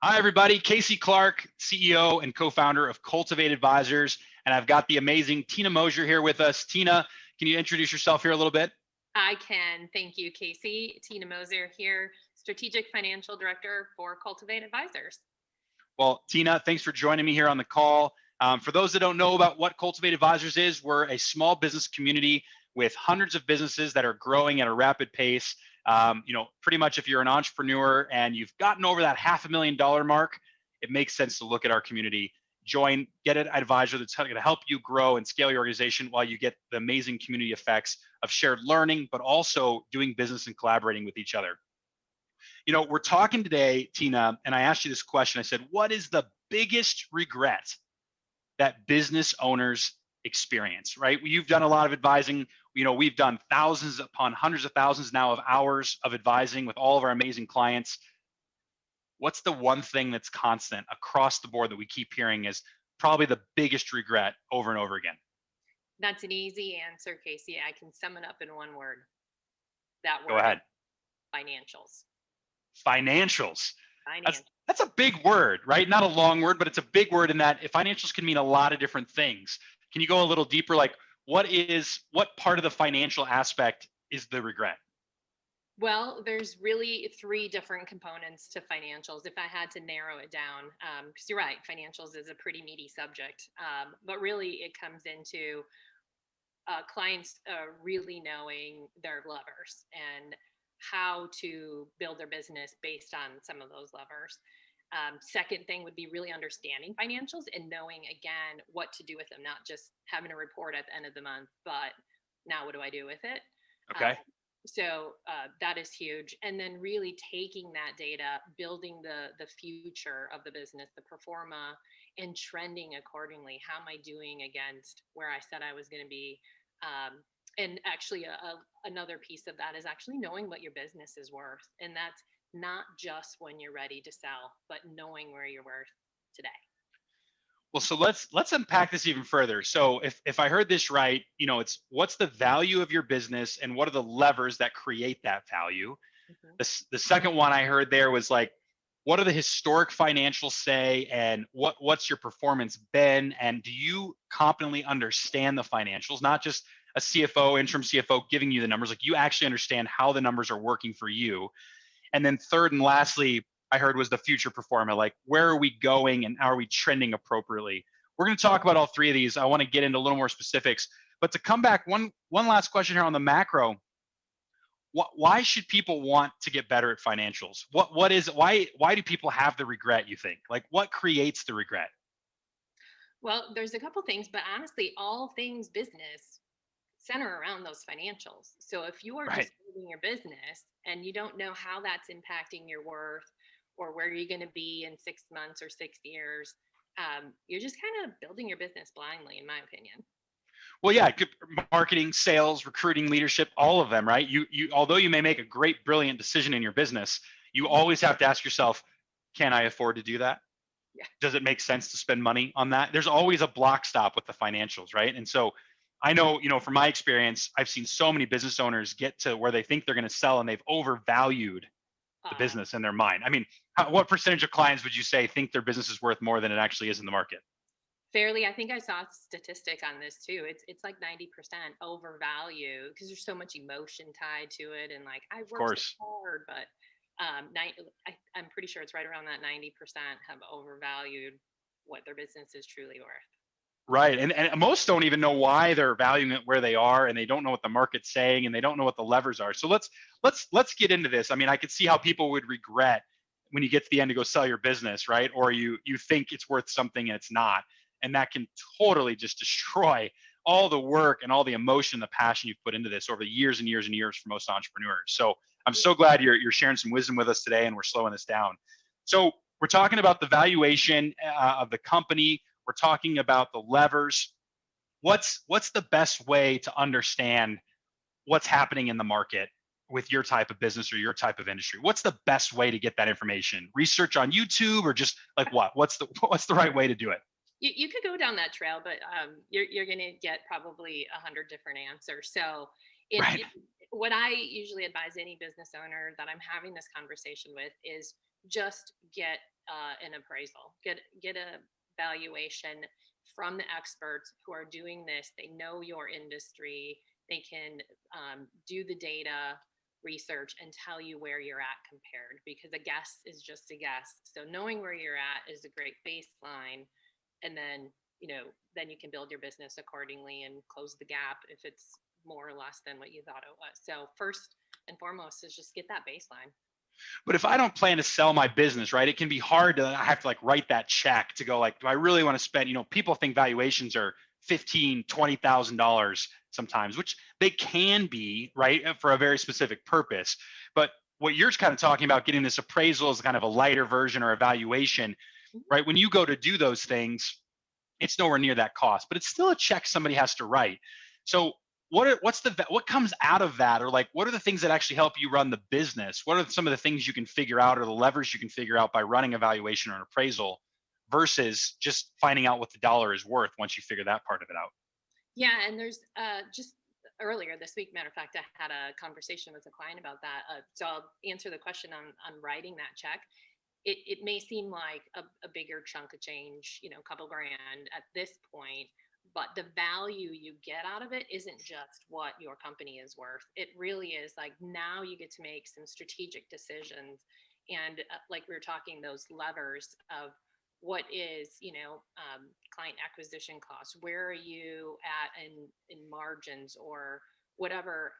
Hi, everybody. Casey Clark, CEO and co-founder of Cultivate Advisors. And I've got the amazing Tina Moser here with us. Tina, can you introduce yourself here a little bit? I can. Thank you, Casey. Tina Moser here, Strategic Financial Director for Cultivate Advisors. Well, Tina, thanks for joining me here on the call. For those that don't know about what Cultivate Advisors is, we're a small business community with hundreds of businesses that are growing at a rapid pace. Pretty much if you're an entrepreneur and you've gotten over that $500,000 mark, it makes sense to look at our community. Join, get an advisor that's going to help you grow and scale your organization while you get the amazing community effects of shared learning, but also doing business and collaborating with each other. We're talking today, Tina, and I asked you this question. I said, what is the biggest regret that business owners experience, right? You've done a lot of advising. We've done thousands upon hundreds of thousands now of hours of advising with all of our amazing clients. What's the one thing that's constant across the board that we keep hearing is probably the biggest regret over and over again? That's an easy answer, Casey. I can sum it up in one word. That Go word ahead. is financials. Financials. Financials. That's a big word, right? Not a long word, but it's a big word in that financials can mean a lot of different things. Can you go a little deeper? Like, what part of the financial aspect is the regret? Well, there's really three different components to financials. If I had to narrow it down, because you're right, financials is a pretty meaty subject, but really it comes into clients really knowing their levers and how to build their business based on some of those levers. Second thing would be really understanding financials and knowing, again, what to do with them, not just having a report at the end of the month, but now what do I do with it? Okay. That is huge. And then really taking that data, building the future of the business, the pro forma, and trending accordingly. How am I doing against where I said I was going to be? And actually, another piece of that is actually knowing what your business is worth. And that's not just when you're ready to sell, but knowing where you're worth today. Well, so let's unpack this even further. So if I heard this right, it's what's the value of your business and what are the levers that create that value? Mm-hmm. The second one I heard there was like, what do the historic financials say and what's your performance been? And do you competently understand the financials, not just a CFO, interim CFO giving you the numbers, like you actually understand how the numbers are working for you? And then third and lastly, I heard was the future performer, like where are we going and are we trending appropriately? We're going to talk about all three of these. I want to get into a little more specifics, but to come back, one last question here on the macro. Why should people want to get better at financials? Why do people have the regret, you think? Like what creates the regret? Well, there's a couple things, but honestly, all things business center around those financials. So if you are Right. just building your business and you don't know how that's impacting your worth or where you're going to be in 6 months or 6 years, you're just kind of building your business blindly, in my opinion. Well, yeah, good marketing, sales, recruiting, leadership, all of them, right? Although you may make a great, brilliant decision in your business, you always have to ask yourself, can I afford to do that? Yeah. Does it make sense to spend money on that? There's always a block stop with the financials, right? And so I know, from my experience, I've seen so many business owners get to where they think they're going to sell and they've overvalued the business in their mind. I mean, what percentage of clients would you say think their business is worth more than it actually is in the market? Fairly, I think I saw a statistic on this too. It's like 90% overvalue because there's so much emotion tied to it, and like I Of work so course. hard, but I'm pretty sure it's right around that 90% have overvalued what their business is truly worth. Right. And most don't even know why they're valuing it where they are, and they don't know what the market's saying, and they don't know what the levers are. So let's get into this. I mean, I could see how people would regret when you get to the end to go sell your business, right? Or you think it's worth something and it's not. And that can totally just destroy all the work and all the emotion, the passion you've put into this over the years and years and years for most entrepreneurs. So I'm so glad you're sharing some wisdom with us today and we're slowing this down. So we're talking about the valuation of the company. We're talking about the levers. What's the best way to understand what's happening in the market with your type of business or your type of industry? What's the best way to get that information? Research on YouTube or just like what? What's the right way to do it? You could go down that trail, but you're going to get probably 100 different answers. So, Right. what I usually advise any business owner that I'm having this conversation with is just get an appraisal, get a valuation from the experts who are doing this. They know your industry. They can do the data research and tell you where you're at compared, because a guess is just a guess. So knowing where you're at is a great baseline. And then, then you can build your business accordingly and close the gap if it's more or less than what you thought it was. So first and foremost is just get that baseline. But if I don't plan to sell my business, right, it can be hard to, I have to like write that check to go like, do I really want to spend, people think valuations are $15,000, $20,000 sometimes, which they can be, right, for a very specific purpose. But what you're kind of talking about, getting this appraisal is kind of a lighter version or evaluation, right? When you go to do those things, it's nowhere near that cost, but it's still a check somebody has to write. So what comes out of that, or like what are the things that actually help you run the business? What are some of the things you can figure out, or the levers you can figure out by running a valuation or an appraisal versus just finding out what the dollar is worth once you figure that part of it out? Yeah, and there's just earlier this week, matter of fact, I had a conversation with a client about that. So I'll answer the question on writing that check. It may seem like a bigger chunk of change, a couple grand at this point, but the value you get out of it isn't just what your company is worth. It really is like, now you get to make some strategic decisions. And like we were talking, those levers of what is, client acquisition costs, where are you at in margins, or whatever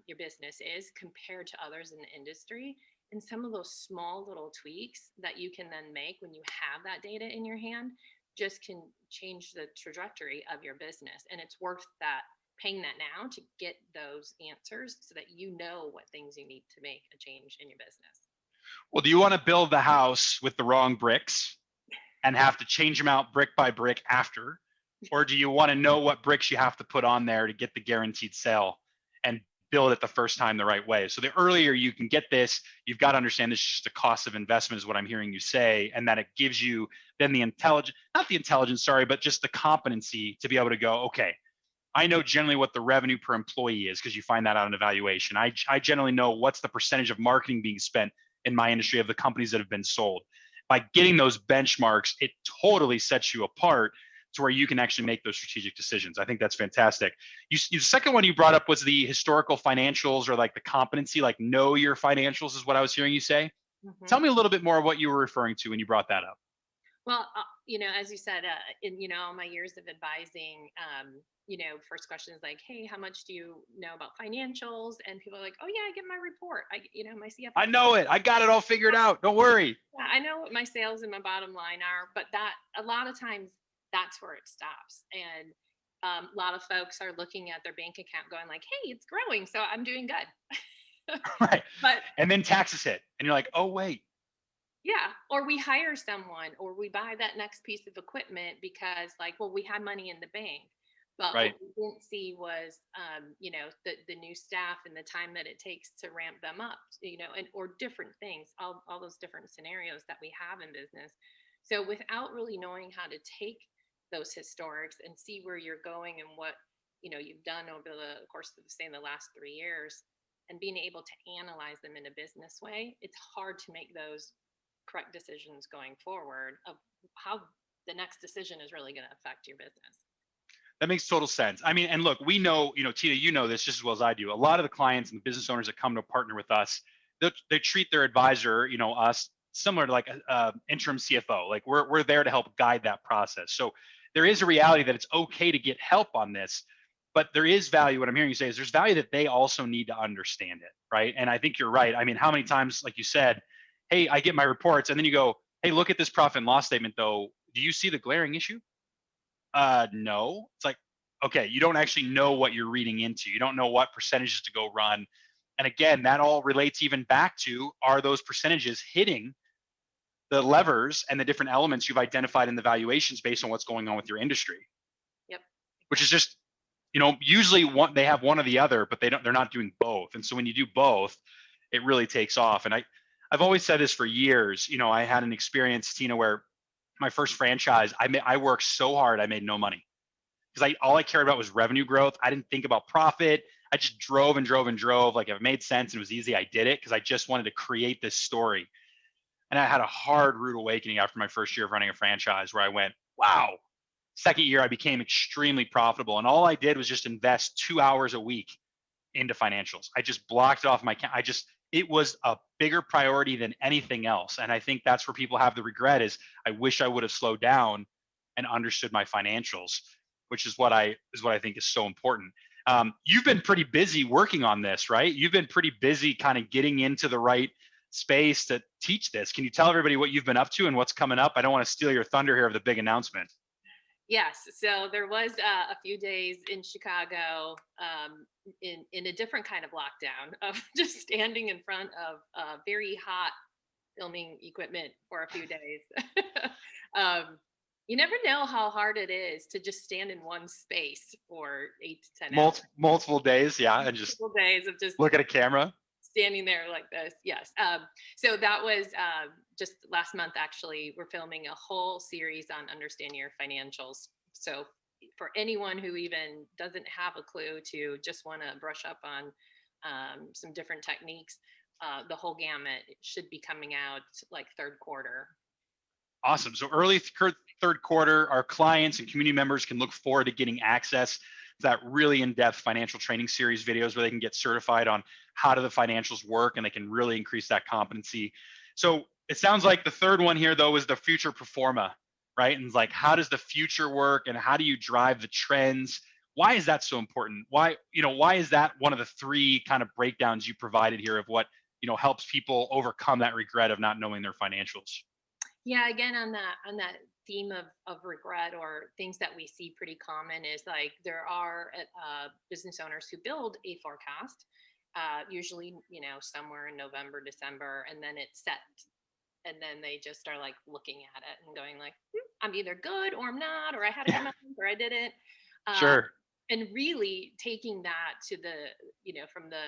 your business is compared to others in the industry. And some of those small little tweaks that you can then make when you have that data in your hand just can change the trajectory of your business. And it's worth that, paying that now to get those answers so that you know what things you need to make a change in your business. Well, do you want to build the house with the wrong bricks and have to change them out brick by brick after? Or do you want to know what bricks you have to put on there to get the guaranteed sale and build it the first time the right way? So the earlier you can get this, you've got to understand this is just a cost of investment is what I'm hearing you say. And that it gives you then the intelligence, not the intelligence, sorry, but just the competency to be able to go, okay, I know generally what the revenue per employee is, because you find that out in evaluation. I generally know what's the percentage of marketing being spent in my industry of the companies that have been sold. By getting those benchmarks, it totally sets you apart to where you can actually make those strategic decisions. I think that's fantastic. The second one you brought up was the historical financials, or like the competency, like know your financials is what I was hearing you say. Mm-hmm. Tell me a little bit more of what you were referring to when you brought that up. Well, as you said, in all my years of advising, first question is like, hey, how much do you know about financials? And people are like, oh yeah, I get my report. My CFO. I know it. I got it all figured out. Don't worry. Yeah, I know what my sales and my bottom line are, but that a lot of times that's where it stops. And a lot of folks are looking at their bank account going like, hey, it's growing, so I'm doing good. Right. But and then taxes hit and you're like, oh wait. Yeah, or we hire someone, or we buy that next piece of equipment because, like, well, we had money in the bank, but Right. what we didn't see was, the new staff and the time that it takes to ramp them up, and or different things, all those different scenarios that we have in business. So without really knowing how to take those historics and see where you're going and what you've done over the course of, say, in the last 3 years, and being able to analyze them in a business way, it's hard to make those correct decisions going forward of how the next decision is really going to affect your business. That makes total sense. I mean, and look, we know, Tina, you know this just as well as I do. A lot of the clients and the business owners that come to partner with us, they treat their advisor, us, similar to like a interim CFO. Like we're there to help guide that process. So there is a reality that it's okay to get help on this, but there is value. What I'm hearing you say is there's value that they also need to understand it, right? And I think you're right. I mean, how many times, like you said, hey, I get my reports, and then you go, hey, look at this profit and loss statement though. Do you see the glaring issue? No. It's like, okay, you don't actually know what you're reading into. You don't know what percentages to go run. And again, that all relates even back to, are those percentages hitting the levers and the different elements you've identified in the valuations based on what's going on with your industry? Yep. Which is just, usually they have one or the other, but they're not doing both. And so when you do both, it really takes off. And I've always said this for years. I had an experience, Tina, where my first franchise, I worked so hard, I made no money, because all I cared about was revenue growth. I didn't think about profit. I just drove and drove and drove. Like if it made sense and it was easy, I did it because I just wanted to create this story. And I had a hard, rude awakening after my first year of running a franchise where I went, wow. Second year, I became extremely profitable. And all I did was just invest 2 hours a week into financials. I just blocked it off my account. It was a bigger priority than anything else. And I think that's where people have the regret is I wish I would have slowed down and understood my financials, which is what I think is so important. You've been pretty busy working on this, right? You've been pretty busy kind of getting into the right space to teach this. Can you tell everybody what you've been up to and what's coming up? I don't want to steal your thunder here of the big announcement. Yes. So there was a few days in Chicago in a different kind of lockdown of just standing in front of very hot filming equipment for a few days. um, you never know how hard it is to just stand in one space for 8 to 10 hours. Multiple days, yeah, and just Multiple days of just look at a camera. standing there like this. Yes. So that was just last month, actually. We're filming a whole series on understanding your financials. So for anyone who even doesn't have a clue to just want to brush up on some different techniques, the whole gamut should be coming out like third quarter. Awesome. So early third quarter, our clients and community members can look forward to getting access to that really in-depth financial training series videos where they can get certified on how do the financials work and they can really increase that competency. So it sounds like the third one here though is the future performa, right? And it's like, how does the future work and how do you drive the trends? Why is that so important? Why is that one of the three kind of breakdowns you provided here of what, helps people overcome that regret of not knowing their financials? Yeah, again on that theme of regret or things that we see pretty common is like there are business owners who build a forecast, usually somewhere in November, December, and then it's set, and then they just are like looking at it and going like, I'm either good or I'm not, or I had a good month or I didn't. Sure. And really taking that to from the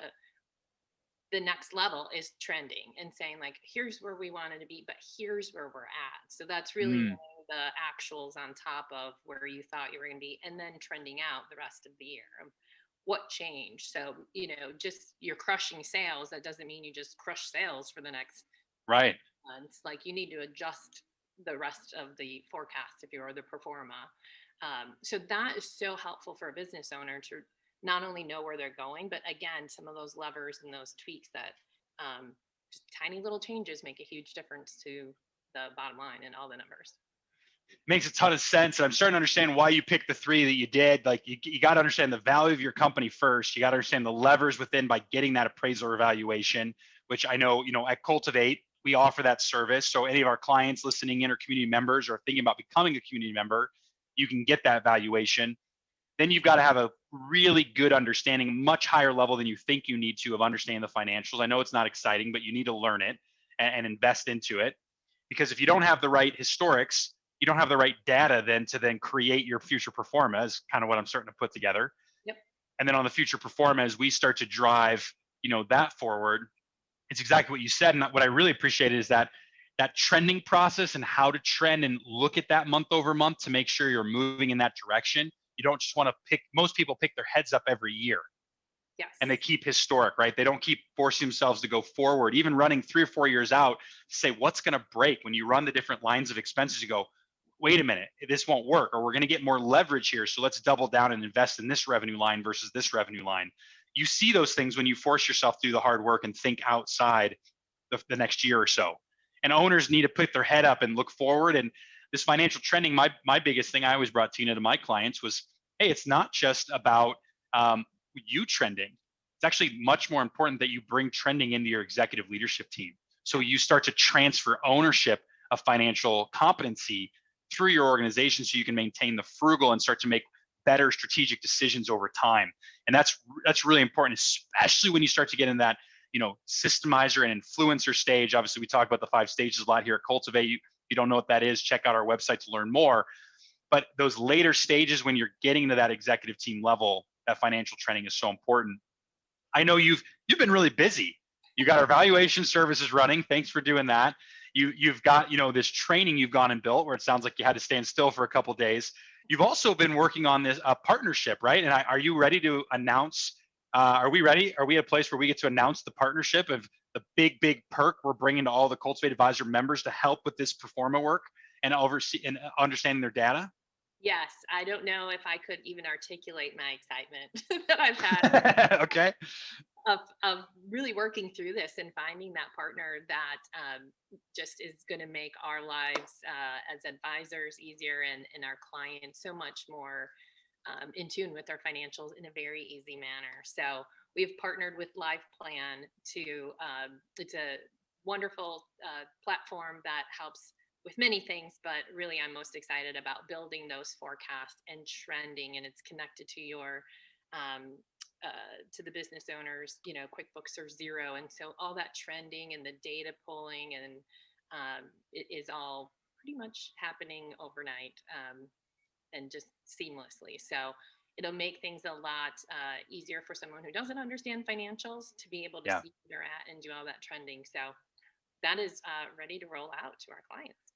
next level is trending and saying like, here's where we wanted to be, but here's where we're at. So that's really laying the actuals on top of where you thought you were going to be, and then trending out the rest of the year. What changed? So, just you're crushing sales. That doesn't mean you just crush sales for the next Right. months. Like you need to adjust the rest of the forecast if you're the performa. So that is so helpful for a business owner to not only know where they're going, but again, some of those levers and those tweaks that just tiny little changes make a huge difference to the bottom line and all the numbers. Makes a ton of sense. And I'm starting to understand why you picked the three that you did. Like you got to understand the value of your company first. You got to understand the levers within by getting that appraisal or evaluation, which I know, at Cultivate, we offer that service. So any of our clients listening in or community members or thinking about becoming a community member, you can get that valuation. Then you've got to have a really good understanding, much higher level than you think you need to, of understanding the financials. I know it's not exciting, but you need to learn it and invest into it. Because if you don't have the right historics, you don't have the right data then create your future performa is kind of what I'm starting to put together. Yep. And then on the future performa, as we start to drive, that forward, it's exactly what you said. And what I really appreciated is that trending process and how to trend and look at that month over month to make sure you're moving in that direction. You don't just want to most people pick their heads up every year. Yes. And they keep historic, right? They don't keep forcing themselves to go forward, even running 3 or 4 years out to say what's going to break. When you run the different lines of expenses, you go, wait a minute, this won't work, or we're going to get more leverage here. So let's double down and invest in this revenue line versus this revenue line. You see those things when you force yourself to do the hard work and think outside the next year or so. And owners need to put their head up and look forward. And this financial trending, my biggest thing I always brought Tina to my clients was, hey, it's not just about you trending. It's actually much more important that you bring trending into your executive leadership team. So you start to transfer ownership of financial competency through your organization so you can maintain the frugal and start to make better strategic decisions over time. And that's really important, especially when you start to get in that, systemizer and influencer stage. Obviously, we talk about the 5 stages a lot here at Cultivate. You don't know what that is, check out our website to learn more. But those later stages when you're getting to that executive team level, that financial training is so important. I know you've been really busy. You got our valuation services running. Thanks for doing that. You've got, this training you've gone and built where it sounds like you had to stand still for a couple of days. You've also been working on this partnership, right? And are you ready to announce? Are we ready? Are we at a place where we get to announce the partnership of the big perk we're bringing to all the Cultivate Advisor members to help with this performa work and oversee and understanding their data? Yes, I don't know if I could even articulate my excitement that I've had Okay. of really working through this and finding that partner that just is going to make our lives as advisors easier, and our clients so much more in tune with our financials in a very easy manner. So we've partnered with Life Plan to, it's a wonderful platform that helps with many things, but really I'm most excited about building those forecasts and trending, and it's connected to your um, to the business owners, QuickBooks or Zero, and so all that trending and the data pulling, and it is all pretty much happening overnight, and just seamlessly. So it'll make things a lot easier for someone who doesn't understand financials to be able to Yeah. see where they're at and do all that trending. So that is ready to roll out to our clients.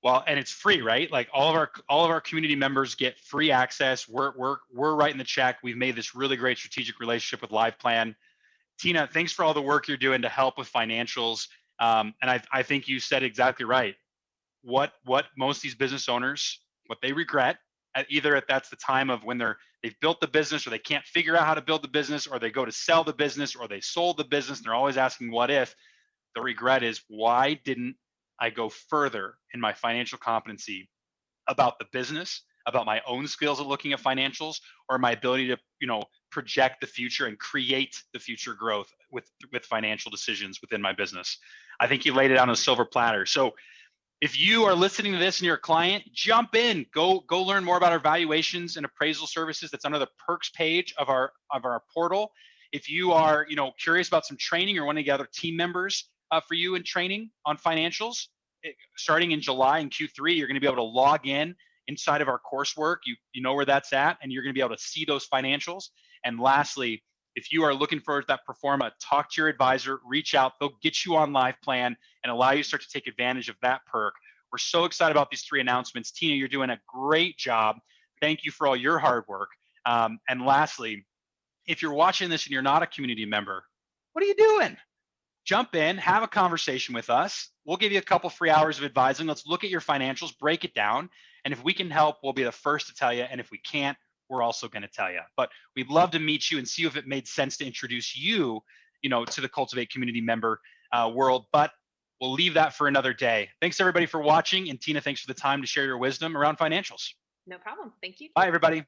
Well, and it's free, right? Like all of our community members get free access. We're writing the check. We've made this really great strategic relationship with Live Plan. Tina, thanks for all the work you're doing to help with financials. And I think you said exactly right. What most of these business owners, what they regret, that's the time of when they've built the business, or they can't figure out how to build the business, or they go to sell the business, or they sold the business, and they're always asking what if. The regret is, why didn't I go further in my financial competency about the business, about my own skills at looking at financials, or my ability to, project the future and create the future growth with financial decisions within my business? I think you laid it out on a silver platter. So if you are listening to this and you're a client, jump in, go learn more about our valuations and appraisal services. That's under the perks page of our portal. If you are, curious about some training or want to gather team members for you in training on financials, starting in July in Q3, you're going to be able to log in inside of our coursework. You know where that's at, and you're going to be able to see those financials. And lastly, if you are looking for that performa, talk to your advisor, reach out. They'll get you on Live Plan and allow you to start to take advantage of that perk. We're so excited about these 3 announcements. Tina, you're doing a great job. Thank you for all your hard work. And lastly, if you're watching this and you're not a community member, what are you doing? Jump in, have a conversation with us. We'll give you a couple free hours of advising. Let's look at your financials, break it down. And if we can help, we'll be the first to tell you. And if we can't, we're also going to tell you. But we'd love to meet you and see if it made sense to introduce you, to the Cultivate community member world. But we'll leave that for another day. Thanks everybody for watching. And Tina, thanks for the time to share your wisdom around financials. No problem. Thank you. Bye, everybody.